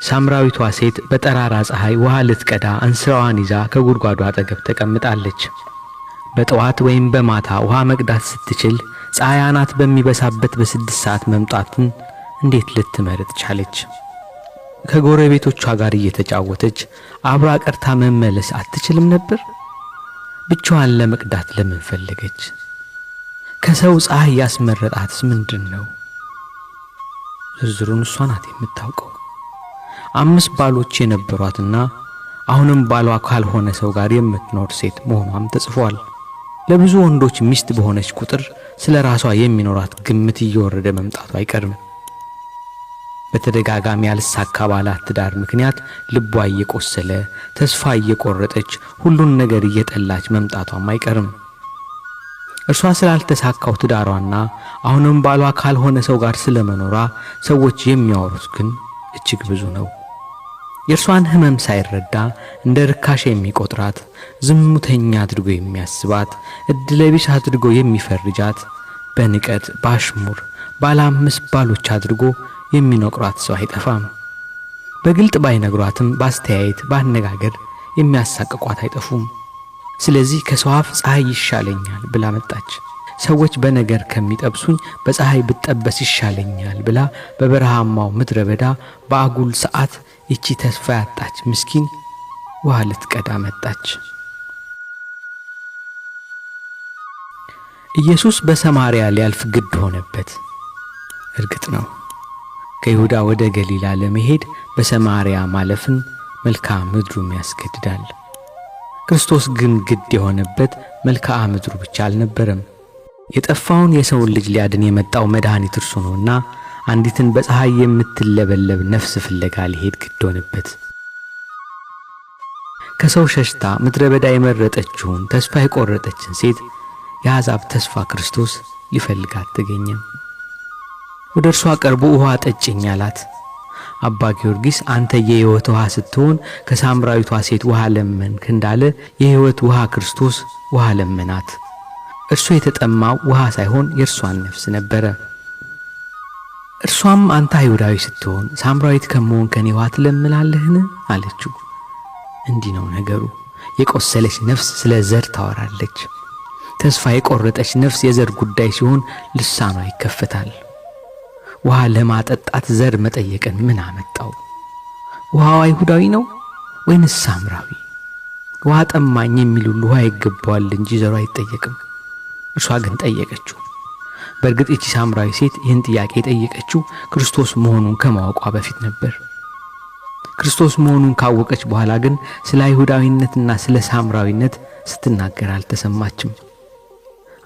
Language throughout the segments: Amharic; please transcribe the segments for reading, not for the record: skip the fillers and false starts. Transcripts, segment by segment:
ሳምራዊቷ ሴት በጠራራ ፀሐይ ውሃ ልትቀዳ እንስራዋን ይዛ ከጉድጓዱ አጠገብ ተቀምጣለች። በጠዋት ወይም በማታ ውሃ መቅዳት ስትችል ፀሐይ አናት በሚበሳበት በ6 ሰዓት መምጣትን እንዴት ልትመርጥ ቻለች? ከጎረቤቶቿ ጋር እየተጫወተች አብራ ቀርታ መመለስ አትችልም ነበር? ብቻዋን ለመቅዳት ለምን ፈለገች? ከሰው ፀሐይ ያስመረጣትስ ምንድነው? ዝርዝሩን እሷ ናት የምታውቀው። 5 ባሎች የነበሯትና አሁንም ባሏ ካልሆነ ሰው ጋር የምትኖር ሴት መሆኗም ተጽፏል። ለብዙ ወንዶች ሚስት በሆነች ቁጥር ስለ ራሷ የሚኖራት ግምት እየወረደ መምጣቱ አይቀርም። በተደጋጋሚ ያልሳካ ባላት ትዳር ምክንያት ልቧ እየቆሰለ ተስፋ እየቆረጠች ሁሉን ነገር እየጠላች መምጣቷም አይቀርም። እርሷ ስላልተሳካው ትዳሯና አሁንም ባሏ ካልሆነ ሰው ጋር ስለመኖሯ ሰዎች የሚያወሩት ግን እጅግ ብዙ ነው። የእርሷን ህመም ሳይረዳ እንደ ርካሽ የሚቆጥራት፣ ዝሙተኛ አድርጎ የሚያስባት፣ እድለቢስ አድርጎ የሚፈርጃት፣ በንቀት ባሽሙር ባለ 5 ባሎች አድርጎ የሚነግሯት ሰው አይጠፋም። በግልጥ ባይነግሯትም ባስተያየት ባነጋገር የሚያሳቅቋት አይጠፉም። ስለዚህ ከሰው አፍ ፀሐይ ይሻለኛል ብላ መጣች። ሰዎች በነገር ከሚጠብሱኝ በፀሐይ ብጠበስ ይሻለኛል ብላ በበረሃማው ምድረ በዳ በአጉል ሰዓት ይቺ ተስፋ ያጣች ምስኪን ውሃ ልትቀዳ መጣች። ኢየሱስ በሰማርያ ሊያልፍ ግድ ሆነበት። እርግጥ ነው ከይሁዳ ወደ ገሊላ ለመሄድ በሰማርያ ማለፍን መልክዓ ምድሩም ያስገድዳል። ክርስቶስ ግን ግድ የሆነበት መልክዓ ምድሩ ብቻ አልነበረም። የጠፋውን የሰውን ልጅ ሊያድን የመጣው መድኃኒት እርሱ ነውና አንዲትን በፀሐይ የምትለበለብ ነፍስ ፍለጋ ሊሄድ ግድ ሆነበት። ከሰው ሸሽታ ምድረ በዳ የመረጠችውን ተስፋ የቆረጠችን ሴት የአሕዛብ ተስፋ ክርስቶስ ሊፈልጋት ተገኘ። ወደ እርሷ ቀርቦ ውሃ ጠጭኝ አላት። አባ ጊዮርጊስ አንተ የሕይወት ውሃ ስትሆን ከሳምራዊቷ ሴት ውሃ ለመንክ እንዳለ የሕይወት ውሃ ክርስቶስ ውሃ ለመናት። እርሱ የተጠማው ውሃ ሳይሆን የእርሷን ነፍስ ነበረ። እርሷም አንተ አይሁዳዊ ስትሆን ሳምራዊት ከመሆን ከኔ ውሃ ትለምናለህን አለችው። እንዲህ ነው ነገሩ። የቆሰለች ነፍስ ስለ ዘር ታወራለች። ተስፋ የቆረጠች ነፍስ የዘር ጉዳይ ሲሆን ልሳኗ ይከፈታል። ውሃ ለማጠጣት ዘር መጠየቅን ምን አመጣው? ውሃው አይሁዳዊ ነው ወይንስ ሳምራዊ? ውሃ ጠማኝ የሚል ሁሉ ውሃ ይገባዋል እንጂ ዘሩ አይጠየቅም። እርሷ ግን ጠየቀችው። በእርግጥ እቺ ሳምራዊ ሴት ይህን ጥያቄ ጠየቀችው ክርስቶስ መሆኑን ከማወቋ በፊት ነበር። ክርስቶስ መሆኑን ካወቀች በኋላ ግን ስለ አይሁዳዊነትና ስለ ሳምራዊነት ስትናገር አልተሰማችም።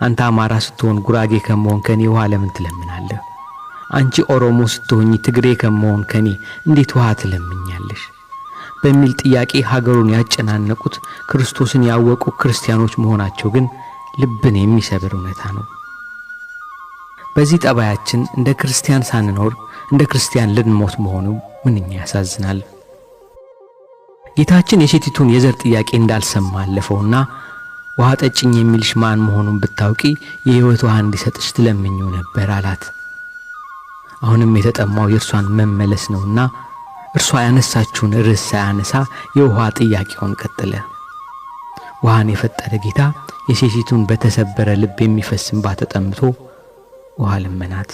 አንተ አማራ ስትሆን ጉራጌ ከመሆን ከኔ ውሃ ለምን ትለምናለህ? አንቺ ኦሮሞ ስትሆኚ ትግሬ ከመሆን ከኔ እንዴት ውሃ ትለምኛለሽ? በሚል ጥያቄ ሀገሩን ያጨናነቁት ክርስቶስን ያወቁ ክርስቲያኖች መሆናቸው ግን ልብን የሚሰብር እውነታ ነው። በዚህ ጠባያችን እንደ ክርስቲያን ሳንኖር እንደ ክርስቲያን ልንሞት መሆኑ ምንኛ ያሳዝናል። ጌታችን የሴቲቱን የዘር ጥያቄ እንዳልሰማ አለፈውና ውሃ ጠጭኝ የሚልሽ ማን መሆኑን ብታውቂ የሕይወት ውሃ እንዲሰጥሽ ትለምኚው ነበር አላት። አሁንም የተጠማው የእርሷን መመለስ ነውና እርሷ ያነሳችውን ርዕስ ሳያነሳ የውሃ ጥያቄውን ቀጠለ። ውሃን የፈጠረ ጌታ የሴቲቱን በተሰበረ ልብ የሚፈስ እንባ ተጠምቶ ውሃ ለመናት።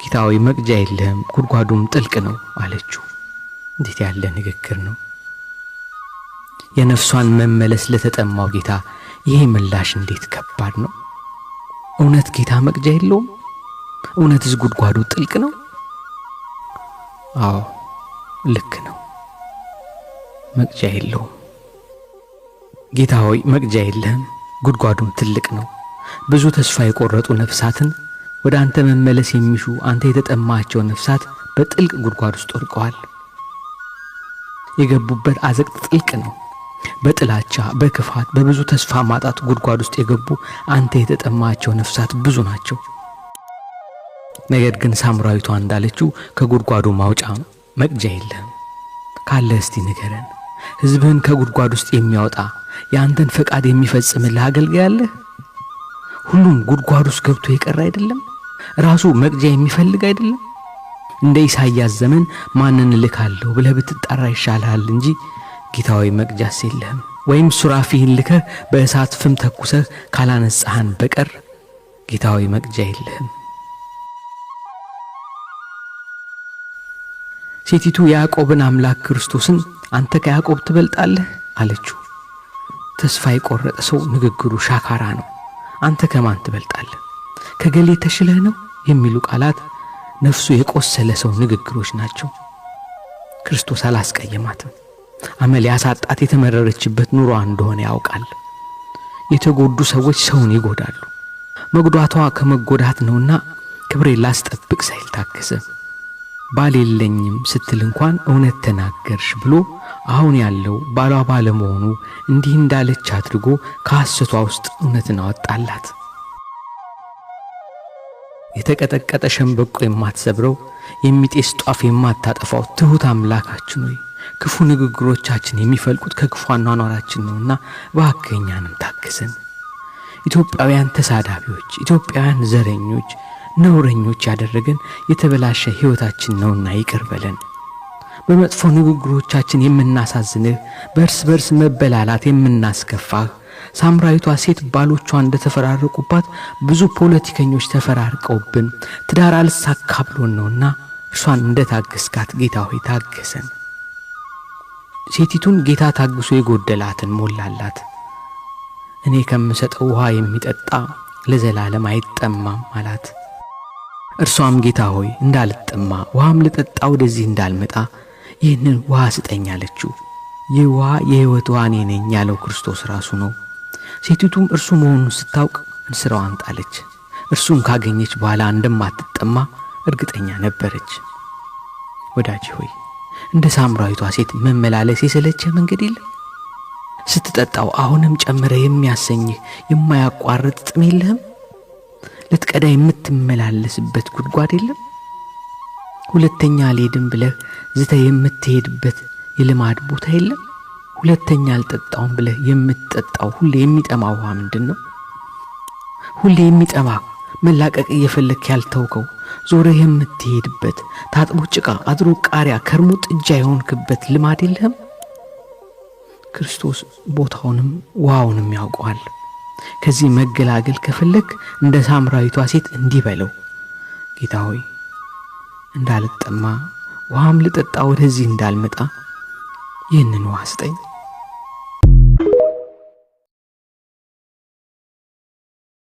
ጌታዊ መቅጃ የለህም ጉድጓዱም ጥልቅ ነው አለችው። እንዴት ያለ ንግግር ነው! የነፍሷን መመለስ ለተጠማው ጌታ ይሄ ምላሽ እንዴት ከባድ ነው! እውነት ጌታ መቅጃ የለውም? እውነትስ ጉድጓዱ ጥልቅ ነው? አዎ ልክ ነው፣ መቅጃ የለውም። ጌታ ሆይ መቅጃ የለህም፣ ጉድጓዱም ትልቅ ነው። ብዙ ተስፋ የቆረጡ ነፍሳትን ወደ አንተ መመለስ የሚሹ አንተ የተጠማቸው ነፍሳት በጥልቅ ጉድጓድ ውስጥ ወድቀዋል። የገቡበት አዘቅት ጥልቅ ነው። በጥላቻ በክፋት በብዙ ተስፋ ማጣት ጉድጓድ ውስጥ የገቡ አንተ የተጠማቸው ነፍሳት ብዙ ናቸው። ነገር ግን ሳምራዊቷ እንዳለችው ከጉድጓዱ ማውጫ መቅጃ የለህም። ካለ እስቲ ንገረን። ሕዝብህን ከጉድጓድ ውስጥ የሚያወጣ ያንተን ፈቃድ የሚፈጽምልህ አገልጋይ አለ? ሁሉም ጉድጓድ ውስጥ ገብቶ የቀረ አይደለም? ራሱ መቅጃ የሚፈልግ አይደለም? እንደ ኢሳይያስ ዘመን ማንን ልካለሁ ብለህ ብትጣራ ይሻልሃል እንጂ ጌታዊ መቅጃስ የለህም። ወይም ሱራፊህን ልከህ በእሳት ፍም ተኩሰህ ካላነጻህን በቀር ጌታዊ መቅጃ የለህም። ሴቲቱ ያዕቆብን አምላክ ክርስቶስን አንተ ከያዕቆብ ትበልጣለህ አለችው። ተስፋ የቆረጠ ሰው ንግግሩ ሻካራ ነው። አንተ ከማን ትበልጣለህ? ከገሌ ተሽለህ ነው የሚሉ ቃላት ነፍሱ የቆሰለ ሰው ንግግሮች ናቸው። ክርስቶስ አላስቀየማትም። አመል ያሳጣት የተመረረችበት ኑሮ እንደሆነ ያውቃል። የተጎዱ ሰዎች ሰውን ይጎዳሉ። መጉዳቷ ከመጎዳት ነውና ክብሬን ላስጠብቅ ሳይል ታገሰ። ባል የለኝም ስትል እንኳን እውነት ተናገርሽ ብሎ አሁን ያለው ባሏ ባለመሆኑ እንዲህ እንዳለች አድርጎ ከሐሰቷ ውስጥ እውነትን አወጣላት። የተቀጠቀጠ ሸምበቆ የማትሰብረው የሚጤስ ጧፍ የማታጠፋው ትሁት አምላካችን ሆይ ክፉ ንግግሮቻችን የሚፈልቁት ከክፉ አኗኗራችን ነውና እባክህ እኛንም ታገሰን። ኢትዮጵያውያን ተሳዳቢዎች፣ ኢትዮጵያውያን ዘረኞች፣ ነውረኞች ያደረገን የተበላሸ ሕይወታችን ነውና ይቅር በለን። በመጥፎ ንግግሮቻችን የምናሳዝንህ፣ በእርስ በርስ መበላላት የምናስከፋህ፣ ሳምራዊቷ ሴት ባሎቿ እንደተፈራረቁባት ብዙ ፖለቲከኞች ተፈራርቀውብን ትዳር አልሳካ ብሎን ነውና እርሷን እንደታገስካት ጌታ ሆይ ታገሰን። ሴቲቱን ጌታ ታግሶ የጎደላትን ሞላላት። እኔ ከምሰጠው ውሃ የሚጠጣ ለዘላለም አይጠማም አላት። እርሷም ጌታ ሆይ እንዳልጠማ ውሃም ልጠጣ ወደዚህ እንዳልመጣ ይህንን ውሃ ስጠኝ አለችው። ይህ ውሃ የሕይወት ውሃ እኔ ነኝ ያለው ክርስቶስ ራሱ ነው። ሴቲቱም እርሱ መሆኑን ስታውቅ እንስራዋን ጣለች። እርሱን ካገኘች በኋላ እንደማትጠማ እርግጠኛ ነበረች። ወዳጅ ሆይ እንደ ሳምራዊቷ ሴት መመላለስ የሰለቸህ መንገድ የለም? ስትጠጣው አሁንም ጨምረ የሚያሰኝህ የማያቋርጥ ጥም የለህም? ልትቀዳ የምትመላለስበት ጉድጓድ የለም? ሁለተኛ አልሄድም ብለህ ዝተህ የምትሄድበት የልማድ ቦታ የለም? ሁለተኛ አልጠጣውም ብለህ የምትጠጣው ሁሌ የሚጠማ ውሃ ምንድን ነው? ሁሌ የሚጠማ መላቀቅ እየፈለክ ያልተውከው ዞረህ የምትሄድበት ታጥቦ ጭቃ አድሮ ቃሪያ ከርሞ ጥጃ የሆንክበት ልማድ የለህም? ክርስቶስ ቦታውንም ውሃውንም ያውቀዋል። ከዚህ መገላገል ከፈለክ እንደ ሳምራዊቷ ሴት እንዲህ በለው፣ ጌታ ሆይ እንዳልጠማ ውሃም ልጠጣ ወደዚህ እንዳልመጣ ይህንን ውሃ ስጠኝ።